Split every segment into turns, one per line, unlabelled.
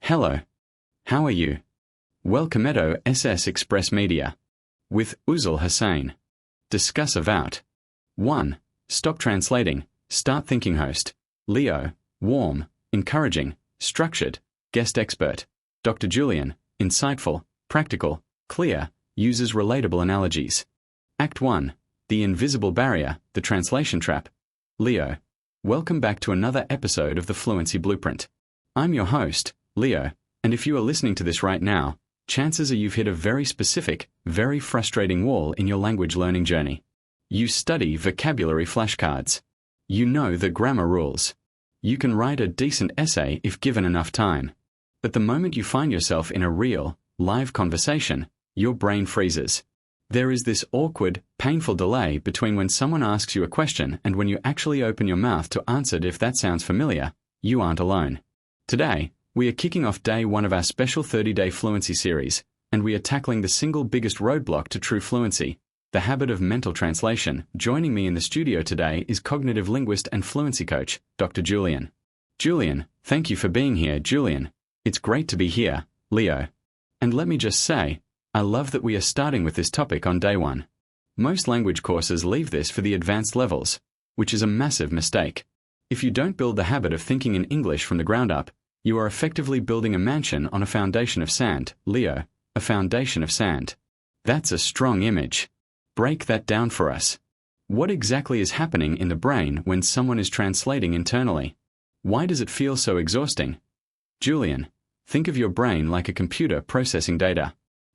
Hello. How are you? Welcome to SS Express Media. With Uzal Hussain. Discuss about 1. Stop translating, start thinking host. Leo, warm, encouraging, structured, guest expert. Dr. Julian, insightful, practical, clear, uses relatable analogies. Act 1. The invisible barrier, the translation trap. Leo. Welcome back to another episode of the Fluency Blueprint. I'm your host, Leo, and if you are listening to this right now, chances are you've hit a very specific, very frustrating wall in your language learning journey. You study vocabulary flashcards. You know the grammar rules. You can write a decent essay if given enough time. But the moment you find yourself in a real, live conversation, your brain freezes. There is this awkward, painful delay between when someone asks you a question and when you actually open your mouth to answer it. If that sounds familiar, you aren't alone. Today, we are kicking off day 1 of our special 30-day fluency series, and we are tackling the single biggest roadblock to true fluency, the habit of mental translation. Joining me in the studio today is cognitive linguist and fluency coach, Dr. Julian. Julian, thank you for being here, Julian. It's great to be here, Leo. And let me just say, I love that we are starting with this topic on day 1. Most language courses leave this for the advanced levels, which is a massive mistake. If you don't build the habit of thinking in English from the ground up, you are effectively building a mansion on a foundation of sand, Leo, a foundation of sand. That's a strong image. Break that down for us. What exactly is happening in the brain when someone is translating internally? Why does it feel so exhausting? Julian, think of your brain like a computer processing data.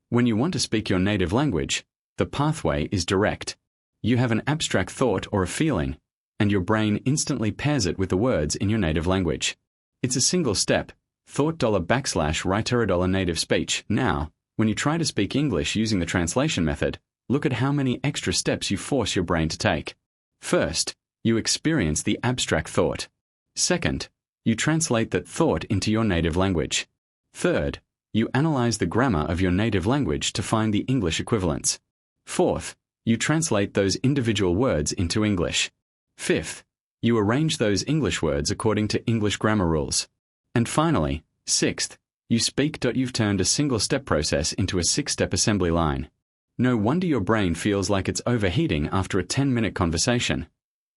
When you want to speak your native language, the pathway is direct. You have an abstract thought or a feeling, and your brain instantly pairs it with the words in your native language. It's a single step, thought $writer native speech. Now, when you try to speak English using the translation method, look at how many extra steps you force your brain to take. First, you experience the abstract thought. Second, you translate that thought into your native language. Third, you analyze the grammar of your native language to find the English equivalents. Fourth, you translate those individual words into English. Fifth, you arrange those English words according to English grammar rules. And finally, sixth, you speak. You've turned a single-step process into a 6-step assembly line. No wonder your brain feels like it's overheating after a 10-minute conversation.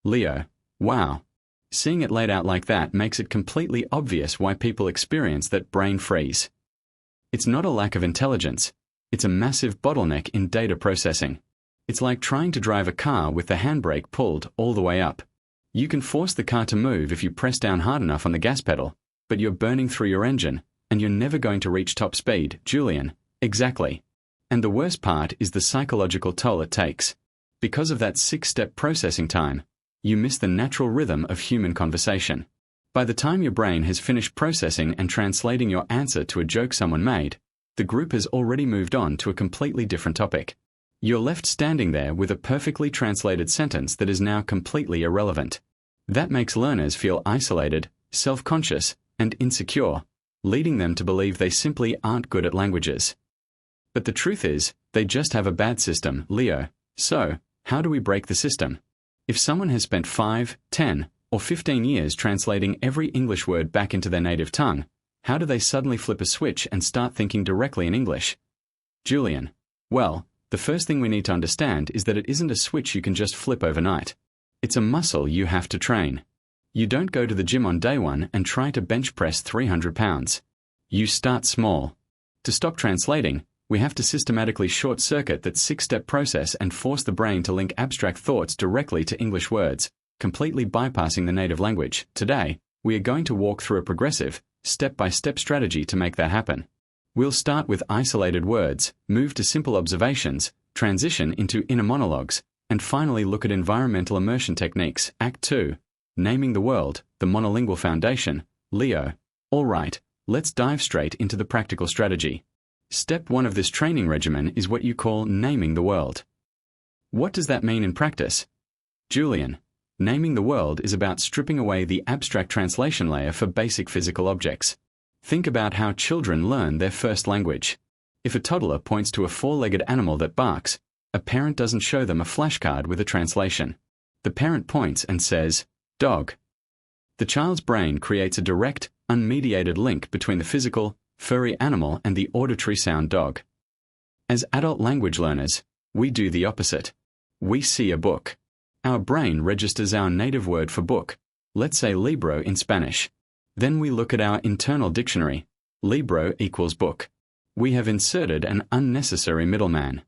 Leo, wow. Seeing it laid out like that makes it completely obvious why people experience that brain freeze. It's not a lack of intelligence. It's a massive bottleneck in data processing. It's like trying to drive a car with the handbrake pulled all the way up. You can force the car to move if you press down hard enough on the gas pedal, but you're burning through your engine, and you're never going to reach top speed, Julian. Exactly. And the worst part is the psychological toll it takes. Because of that 6-step processing time, you miss the natural rhythm of human conversation. By the time your brain has finished processing and translating your answer to a joke someone made, the group has already moved on to a completely different topic. You're left standing there with a perfectly translated sentence that is now completely irrelevant. That makes learners feel isolated, self-conscious, and insecure, leading them to believe they simply aren't good at languages. But the truth is, they just have a bad system, Leo. So, how do we break the system? If someone has spent 5, 10, or 15 years translating every English word back into their native tongue, how do they suddenly flip a switch and start thinking directly in English? Julian, well, the first thing we need to understand is that it isn't a switch you can just flip overnight. It's a muscle you have to train. You don't go to the gym on day 1 and try to bench press 300 pounds. You start small. To stop translating, we have to systematically short-circuit that 6-step process and force the brain to link abstract thoughts directly to English words, completely bypassing the native language. Today, we are going to walk through a progressive, step-by-step strategy to make that happen. We'll start with isolated words, move to simple observations, transition into inner monologues, and finally look at environmental immersion techniques. Act 2. Naming the world, the monolingual foundation. Leo. All right, let's dive straight into the practical strategy. Step 1 of this training regimen is what you call naming the world. What does that mean in practice? Julian, naming the world is about stripping away the abstract translation layer for basic physical objects. Think about how children learn their first language. If a toddler points to a 4-legged animal that barks, a parent doesn't show them a flashcard with a translation. The parent points and says, dog. The child's brain creates a direct, unmediated link between the physical, furry animal and the auditory sound dog. As adult language learners, we do the opposite. We see a book. Our brain registers our native word for book, let's say libro in Spanish. Then we look at our internal dictionary. Libro equals book. We have inserted an unnecessary middleman.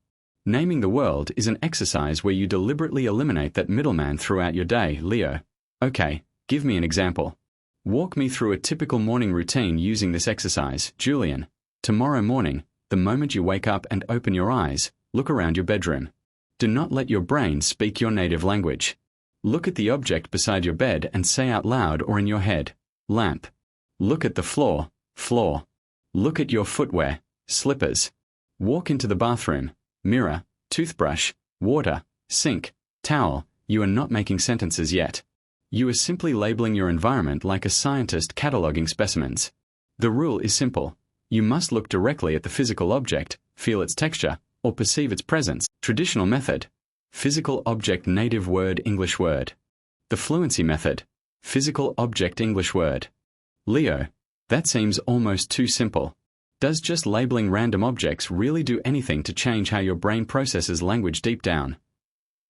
Naming the world is an exercise where you deliberately eliminate that middleman throughout your day, Leo. Okay, give me an example. Walk me through a typical morning routine using this exercise, Julian. Tomorrow morning, the moment you wake up and open your eyes, look around your bedroom. Do not let your brain speak your native language. Look at the object beside your bed and say out loud or in your head, lamp. Look at the floor, floor. Look at your footwear, slippers. Walk into the bathroom, mirror, toothbrush, water, sink, towel. You are not making sentences yet. You are simply labeling your environment like a scientist cataloging specimens. The rule is simple. You must look directly at the physical object, feel its texture, or perceive its presence. Traditional method. Physical object native word English word. The fluency method. Physical object English word. Leo, that seems almost too simple. Does just labeling random objects really do anything to change how your brain processes language deep down?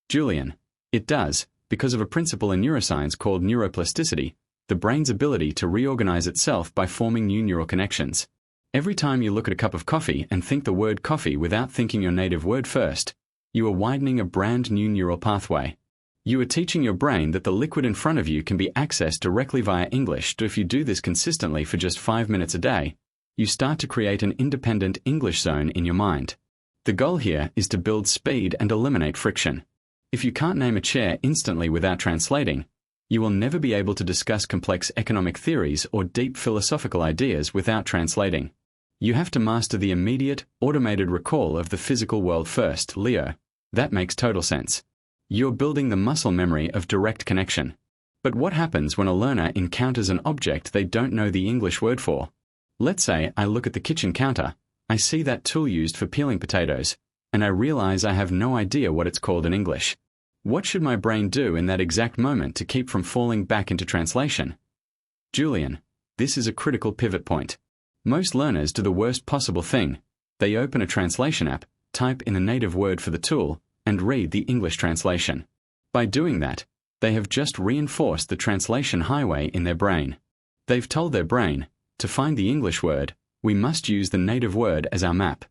Julian, it does, because of a principle in neuroscience called neuroplasticity, the brain's ability to reorganize itself by forming new neural connections. Every time you look at a cup of coffee and think the word coffee without thinking your native word first, you are widening a brand new neural pathway. You are teaching your brain that the liquid in front of you can be accessed directly via English. If you do this consistently for just 5 minutes a day, you start to create an independent English zone in your mind. The goal here is to build speed and eliminate friction. If you can't name a chair instantly without translating, you will never be able to discuss complex economic theories or deep philosophical ideas without translating. You have to master the immediate, automated recall of the physical world first, Leo. That makes total sense. You're building the muscle memory of direct connection. But what happens when a learner encounters an object they don't know the English word for? Let's say I look at the kitchen counter, I see that tool used for peeling potatoes, and I realize I have no idea what it's called in English. What should my brain do in that exact moment to keep from falling back into translation? Julian, this is a critical pivot point. Most learners do the worst possible thing. They open a translation app, type in a native word for the tool, and read the English translation. By doing that, they have just reinforced the translation highway in their brain. They've told their brain, to find the English word, we must use the native word as our map.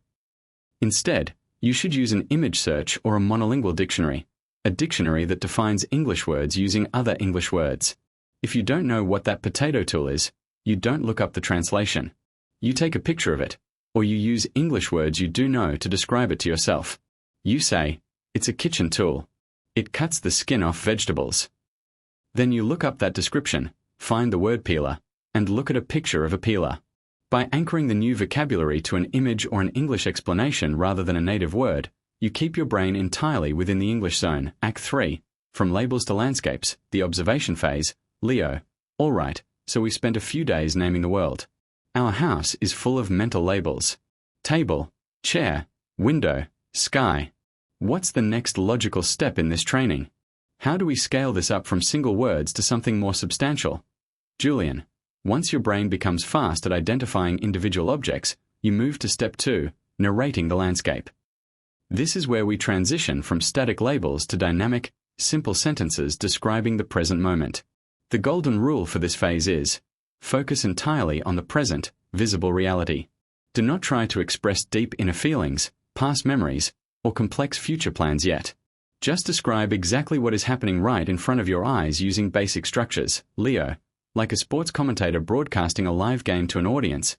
Instead, you should use an image search or a monolingual dictionary, a dictionary that defines English words using other English words. If you don't know what that potato tool is, you don't look up the translation. You take a picture of it, or you use English words you do know to describe it to yourself. You say, it's a kitchen tool. It cuts the skin off vegetables. Then you look up that description, find the word peeler, and look at a picture of a peeler. By anchoring the new vocabulary to an image or an English explanation rather than a native word, you keep your brain entirely within the English zone. Act 3, from labels to landscapes, the observation phase. Leo, all right, so we spent a few days naming the world. Our house is full of mental labels. Table, chair, window, sky. What's the next logical step in this training? How do we scale this up from single words to something more substantial? Julian, once your brain becomes fast at identifying individual objects, you move to step 2, narrating the landscape. This is where we transition from static labels to dynamic, simple sentences describing the present moment. The golden rule for this phase is, focus entirely on the present, visible reality. Do not try to express deep inner feelings, past memories, or complex future plans yet. Just describe exactly what is happening right in front of your eyes using basic structures, Leo, like a sports commentator broadcasting a live game to an audience.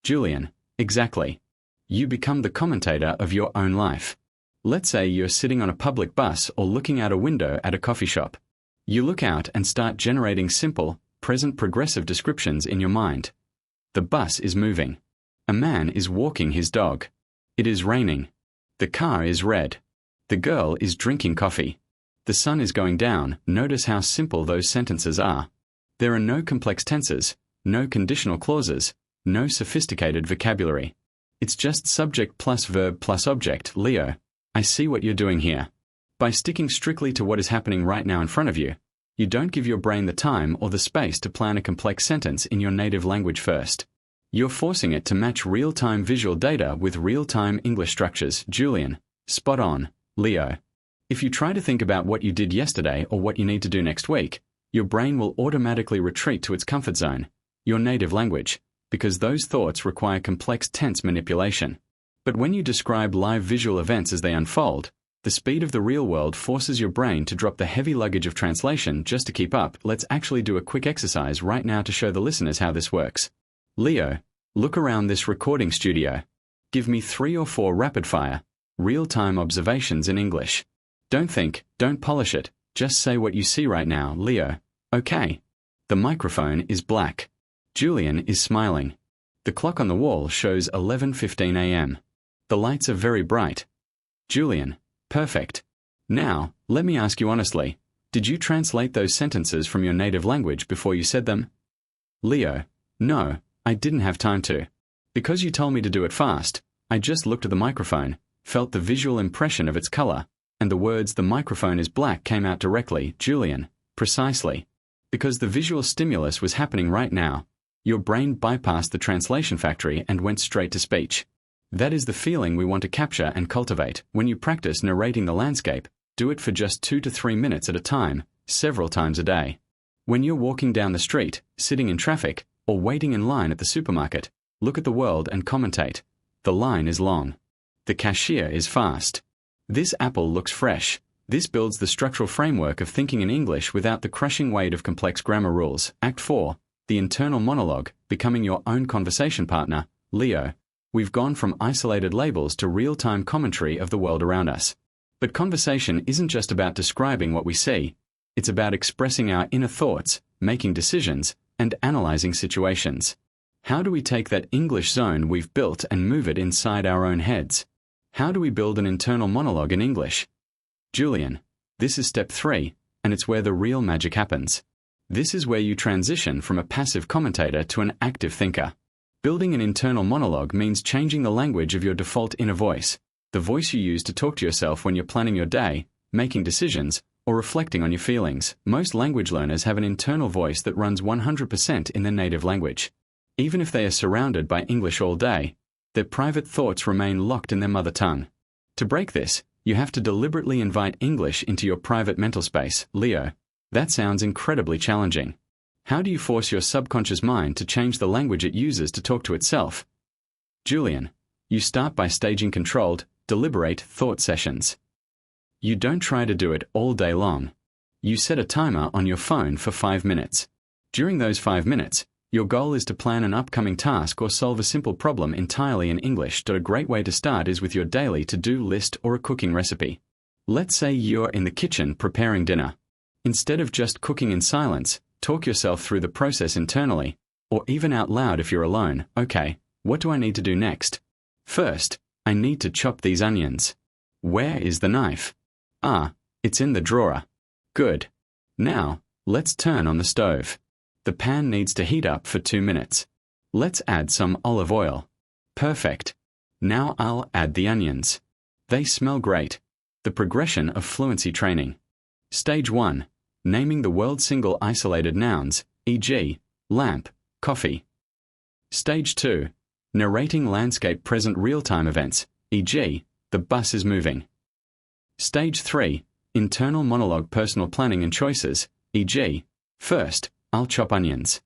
Julian, exactly. You become the commentator of your own life. Let's say you're sitting on a public bus or looking out a window at a coffee shop. You look out and start generating simple, present progressive descriptions in your mind. The bus is moving. A man is walking his dog. It is raining. The car is red. The girl is drinking coffee. The sun is going down. Notice how simple those sentences are. There are no complex tenses, no conditional clauses, no sophisticated vocabulary. It's just subject plus verb plus object. Leo, I see what you're doing here. By sticking strictly to what is happening right now in front of you, You don't give your brain the time or the space to plan a complex sentence in your native language first. You're forcing it to match real-time visual data with real-time English structures. Julian, spot on. Leo, if you try to think about what you did yesterday or what you need to do next week, your brain will automatically retreat to its comfort zone, your native language, because those thoughts require complex tense manipulation. But when you describe live visual events as they unfold, the speed of the real world forces your brain to drop the heavy luggage of translation just to keep up. Let's actually do a quick exercise right now to show the listeners how this works. Leo, look around this recording studio. Give me 3 or 4 rapid-fire, real-time observations in English. Don't think, don't polish it, just say what you see right now. Leo, okay. The microphone is black. Julian is smiling. The clock on the wall shows 11:15 a.m. The lights are very bright. Julian, perfect. Now, let me ask you honestly, did you translate those sentences from your native language before you said them? Leo, no, I didn't have time to. Because you told me to do it fast, I just looked at the microphone, felt the visual impression of its color, and the words "the microphone is black" came out directly. Julian, precisely. Because the visual stimulus was happening right now, your brain bypassed the translation factory and went straight to speech. That is the feeling we want to capture and cultivate. When you practice narrating the landscape, do it for just 2 to 3 minutes at a time, several times a day. When you're walking down the street, sitting in traffic, or waiting in line at the supermarket, look at the world and commentate. The line is long. The cashier is fast. This apple looks fresh. This builds the structural framework of thinking in English without the crushing weight of complex grammar rules. Act 4. The internal monologue, becoming your own conversation partner. Leo, we've gone from isolated labels to real-time commentary of the world around us. But conversation isn't just about describing what we see. It's about expressing our inner thoughts, making decisions, and analyzing situations. How do we take that English zone we've built and move it inside our own heads? How do we build an internal monologue in English? Julian, this is step 3, and it's where the real magic happens. This is where you transition from a passive commentator to an active thinker. Building an internal monologue means changing the language of your default inner voice, the voice you use to talk to yourself when you're planning your day, making decisions, or reflecting on your feelings. Most language learners have an internal voice that runs 100% in their native language. Even if they are surrounded by English all day, their private thoughts remain locked in their mother tongue. To break this, you have to deliberately invite English into your private mental space. Leo, that sounds incredibly challenging. How do you force your subconscious mind to change the language it uses to talk to itself? Julian, you start by staging controlled, deliberate thought sessions. You don't try to do it all day long. You set a timer on your phone for 5 minutes. During those 5 minutes, your goal is to plan an upcoming task or solve a simple problem entirely in English. A great way to start is with your daily to-do list or a cooking recipe. Let's say you're in the kitchen preparing dinner. Instead of just cooking in silence, talk yourself through the process internally, or even out loud if you're alone. Okay, what do I need to do next? First, I need to chop these onions. Where is the knife? Ah, it's in the drawer. Good. Now, let's turn on the stove. The pan needs to heat up for 2 minutes. Let's add some olive oil. Perfect. Now I'll add the onions. They smell great. The progression of fluency training. Stage 1. Naming the world single isolated nouns, e.g., lamp, coffee. Stage 2. Narrating landscape present real-time events, e.g., the bus is moving. Stage 3. Internal monologue personal planning and choices, e.g., first, I'll chop onions.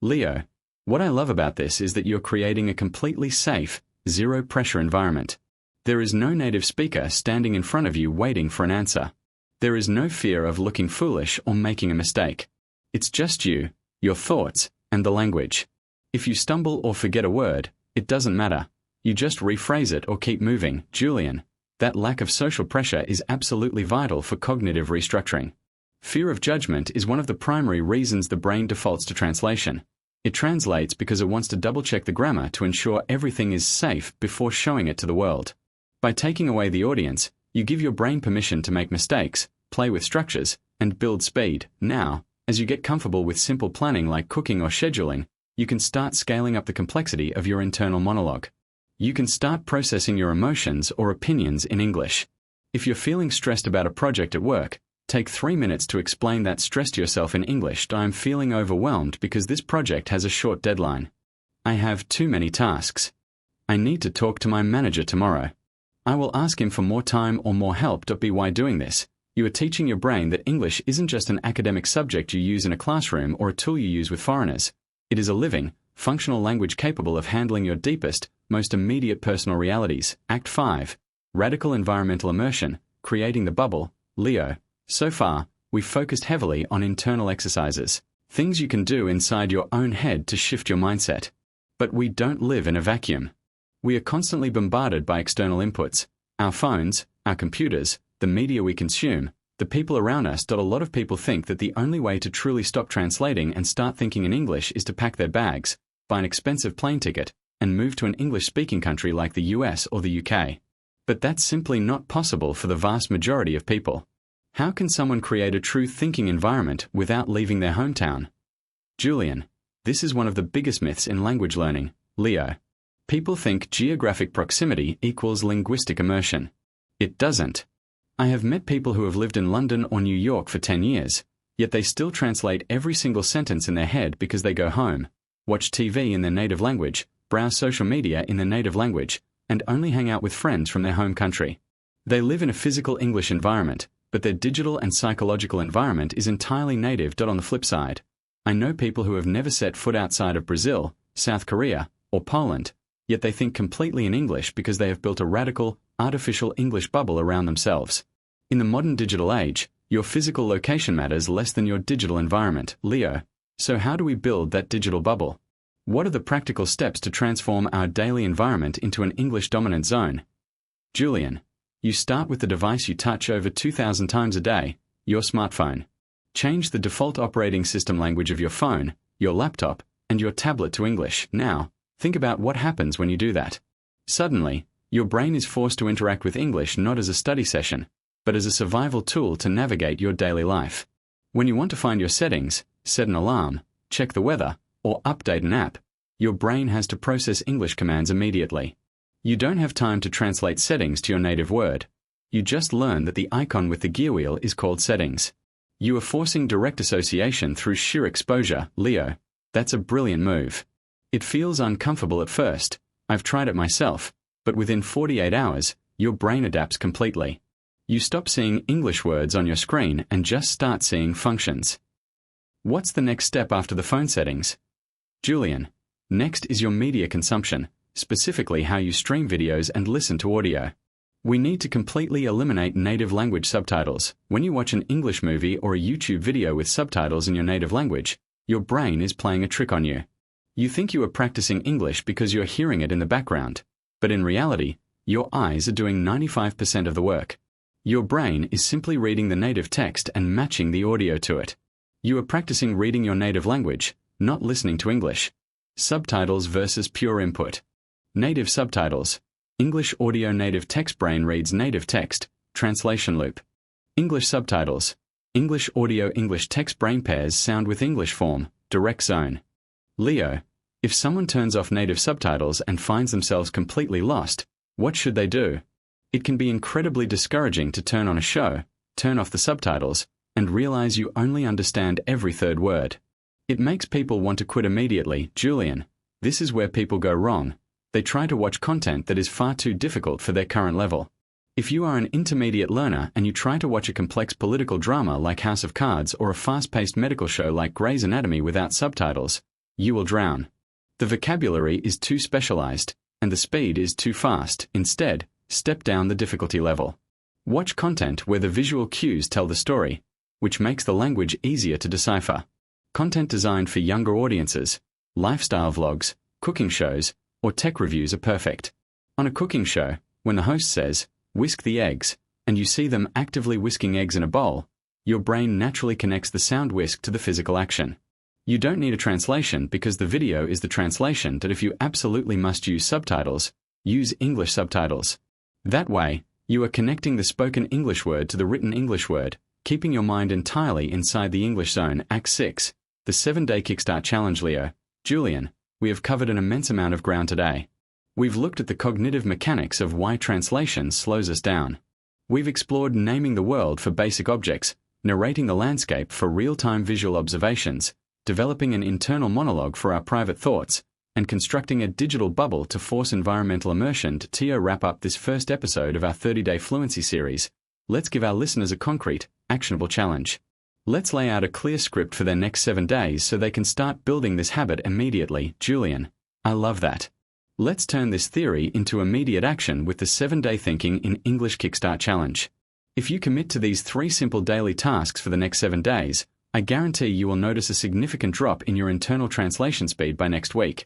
Leo, what I love about this is that you're creating a completely safe, zero-pressure environment. There is no native speaker standing in front of you waiting for an answer. There is no fear of looking foolish or making a mistake. It's just you, your thoughts, and the language. If you stumble or forget a word, it doesn't matter. You just rephrase it or keep moving. Julian, that lack of social pressure is absolutely vital for cognitive restructuring. Fear of judgment is one of the primary reasons the brain defaults to translation. It translates because it wants to double-check the grammar to ensure everything is safe before showing it to the world. By taking away the audience, you give your brain permission to make mistakes, play with structures, and build speed. Now, as you get comfortable with simple planning like cooking or scheduling, you can start scaling up the complexity of your internal monologue. You can start processing your emotions or opinions in English. If you're feeling stressed about a project at work, Take 3 minutes to explain that stress to yourself in English. I am feeling overwhelmed because this project has a short deadline. I have too many tasks. I need to talk to my manager tomorrow. I will ask him for more time or more help. By doing this, you are teaching your brain that English isn't just an academic subject you use in a classroom or a tool you use with foreigners. It is a living, functional language capable of handling your deepest, most immediate personal realities. Act 5. Radical environmental immersion, creating the bubble. Leo. So far, we've focused heavily on internal exercises, things you can do inside your own head to shift your mindset. But we don't live in a vacuum. We are constantly bombarded by external inputs, our phones, our computers, the media we consume, the people around us. A lot of people think that the only way to truly stop translating and start thinking in English is to pack their bags, buy an expensive plane ticket, and move to an English-speaking country like the US or the UK. But that's simply not possible for the vast majority of people. How can someone create a true thinking environment without leaving their hometown? Julian, this is one of the biggest myths in language learning. Leo. People think geographic proximity equals linguistic immersion. It doesn't. I have met people who have lived in London or New York for 10 years, yet they still translate every single sentence in their head because they go home, watch TV in their native language, browse social media in their native language, and only hang out with friends from their home country. They live in a physical English environment, but their digital and psychological environment is entirely native. On the flip side, I know people who have never set foot outside of Brazil, South Korea, or Poland, yet they think completely in English because they have built a radical, artificial English bubble around themselves. In the modern digital age, your physical location matters less than your digital environment. Leo. So how do we build that digital bubble? What are the practical steps to transform our daily environment into an English-dominant zone? Julian. You start with the device you touch over 2,000 times a day, your smartphone. Change the default operating system language of your phone, your laptop, and your tablet to English. Now, think about what happens when you do that. Suddenly, your brain is forced to interact with English not as a study session, but as a survival tool to navigate your daily life. When you want to find your settings, set an alarm, check the weather, or update an app, your brain has to process English commands immediately. You don't have time to translate settings to your native word. You just learn that the icon with the gear wheel is called settings. You are forcing direct association through sheer exposure. Leo. That's a brilliant move. It feels uncomfortable at first. I've tried it myself, but within 48 hours, your brain adapts completely. You stop seeing English words on your screen and just start seeing functions. What's the next step after the phone settings? Julian. Next is your media consumption, specifically how you stream videos and listen to audio. We need to completely eliminate native language subtitles. When you watch an English movie or a YouTube video with subtitles in your native language, your brain is playing a trick on you. You think you are practicing English because you're hearing it in the background, but in reality, your eyes are doing 95% of the work. Your brain is simply reading the native text and matching the audio to it. You are practicing reading your native language, not listening to English. Subtitles versus pure input. Native subtitles. English audio native text brain reads native text, translation loop. English subtitles. English audio English text brain pairs sound with English form, direct zone. Leo. If someone turns off native subtitles and finds themselves completely lost, what should they do? It can be incredibly discouraging to turn on a show, turn off the subtitles, and realize you only understand every third word. It makes people want to quit immediately. Julian. This is where people go wrong. They try to watch content that is far too difficult for their current level. If you are an intermediate learner and you try to watch a complex political drama like House of Cards or a fast-paced medical show like Grey's Anatomy without subtitles, you will drown. The vocabulary is too specialized, and the speed is too fast. Instead, step down the difficulty level. Watch content where the visual cues tell the story, which makes the language easier to decipher. Content designed for younger audiences, lifestyle vlogs, cooking shows, or tech reviews are perfect. On a cooking show, when the host says, "Whisk the eggs," and you see them actively whisking eggs in a bowl, your brain naturally connects the sound whisk to the physical action. You don't need a translation because the video is the translation. That if you absolutely must use subtitles, use English subtitles. That way, you are connecting the spoken English word to the written English word, keeping your mind entirely inside the English zone. Act 6. The 7-Day Kickstart Challenge. Leo. Julian. We have covered an immense amount of ground today. We've looked at the cognitive mechanics of why translation slows us down. We've explored naming the world for basic objects, narrating the landscape for real-time visual observations, developing an internal monologue for our private thoughts, and constructing a digital bubble to force environmental immersion. To wrap up this first episode of our 30-day fluency series, let's give our listeners a concrete, actionable challenge. Let's lay out a clear script for their next 7 days so they can start building this habit immediately. Julian, I love that. Let's turn this theory into immediate action with the 7-day Thinking in English Kickstart Challenge. If you commit to these 3 simple daily tasks for the next 7 days, I guarantee you will notice a significant drop in your internal translation speed by next week.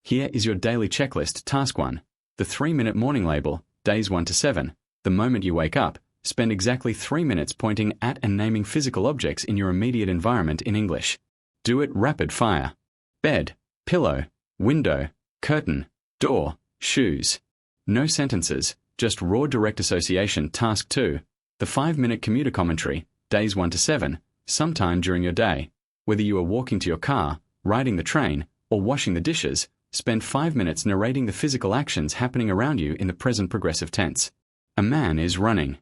Here is your daily checklist. Task 1. The 3-minute morning label, days 1 to 7. The moment you wake up, spend exactly 3 minutes pointing at and naming physical objects in your immediate environment in English. Do it rapid fire. Bed, pillow, window, curtain, door, shoes. No sentences, just raw direct association. Task 2. The 5-minute commuter commentary, days 1 to 7, sometime during your day. Whether you are walking to your car, riding the train, or washing the dishes, spend 5 minutes narrating the physical actions happening around you in the present progressive tense. A man is running.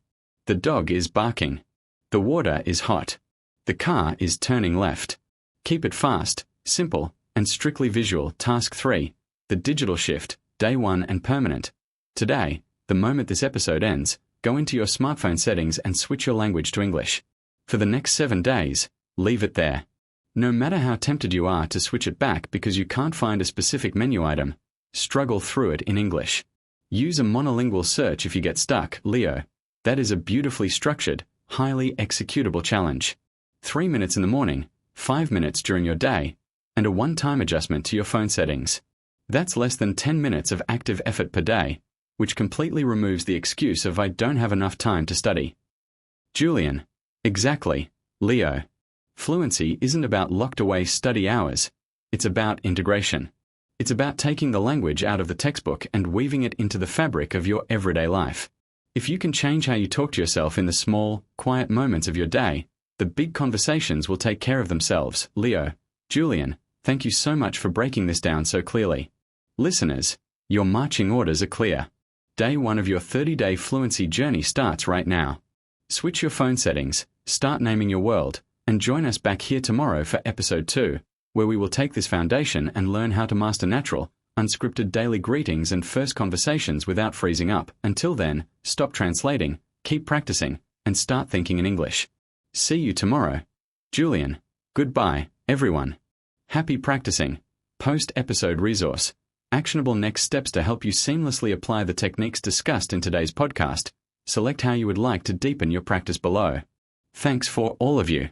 The dog is barking. The water is hot. The car is turning left. Keep it fast, simple, and strictly visual. Task 3. The digital shift, day 1 and permanent. Today, the moment this episode ends, go into your smartphone settings and switch your language to English. For the next 7 days, leave it there. No matter how tempted you are to switch it back because you can't find a specific menu item, struggle through it in English. Use a monolingual search if you get stuck. Leo, that is a beautifully structured, highly executable challenge. 3 minutes in the morning, 5 minutes during your day, and a one-time adjustment to your phone settings. That's less than 10 minutes of active effort per day, which completely removes the excuse of I don't have enough time to study. Julian, exactly, Leo. Fluency isn't about locked-away study hours. It's about integration. It's about taking the language out of the textbook and weaving it into the fabric of your everyday life. If you can change how you talk to yourself in the small, quiet moments of your day, the big conversations will take care of themselves. Leo, Julian, thank you so much for breaking this down so clearly. Listeners, your marching orders are clear. Day 1 of your 30-day fluency journey starts right now. Switch your phone settings, start naming your world, and join us back here tomorrow for episode 2, where we will take this foundation and learn how to master natural, unscripted daily greetings and first conversations without freezing up. Until then, stop translating, keep practicing, and start thinking in English. See you tomorrow. Julian, goodbye, everyone. Happy practicing. Post-episode resource. Actionable next steps to help you seamlessly apply the techniques discussed in today's podcast. Select how you would like to deepen your practice below. Thanks for all of you.